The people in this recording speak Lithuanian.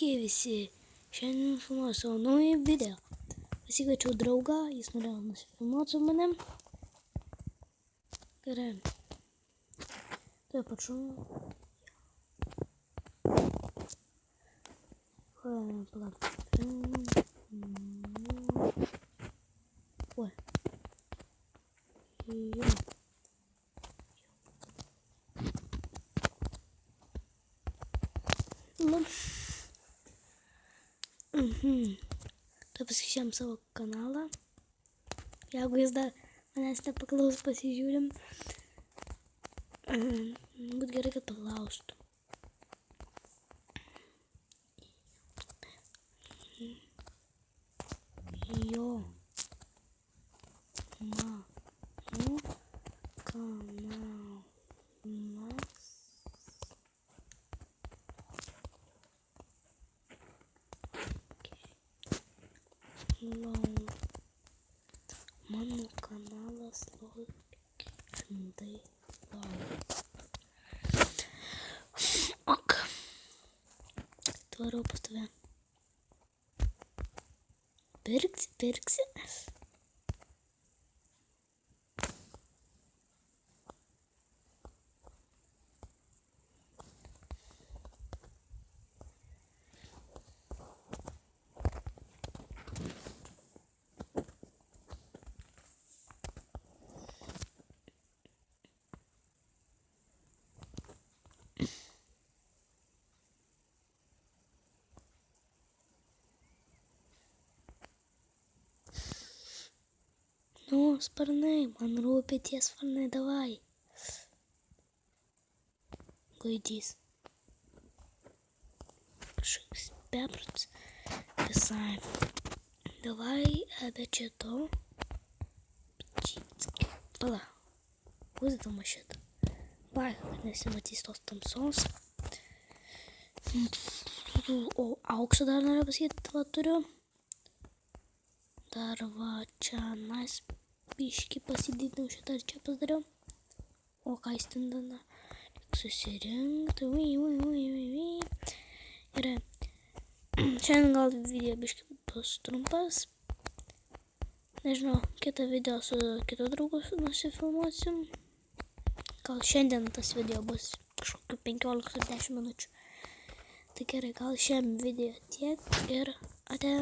Sveiki visi, šiandien filmuosiu savo naują video. Pasikviečiau draugą, jis norėjo nusifilmuoti su manim. Gerai. Tuo pačiu. Oi. Tai pasižiūrėjom savo kanalą. Jeigu jis dar manęs nepaklaus, pasižiūrim. Būt gerai, kad paklaustų. Jo mano kanalas. Mano kanalas LOL 100 LOL. Ok. Tvarau pas tave. Pirksi? Nu, sparnai, man rūpi tie sparnai, davai. Gaidys. Kažkoks beprotis visai. Давай опять это. Пала. Куда там вообще-то? Бай, нesimatys tos tamsos. O aukso dar noriu pasakyti, va turiu. Dar va čia nais biškį pasididinau šitą ir čia pasidariau. O ką jis ten dana? Susirinkti. Gerai. Šiandien gal video biškį bus trumpas. Nežinau, kitą video su kitu draugu nusifilmuosim. Gal šiandien tas video bus kažkokiu 15 ar 10 minučių. Tai gerai, gal šiam video tiek ir ate.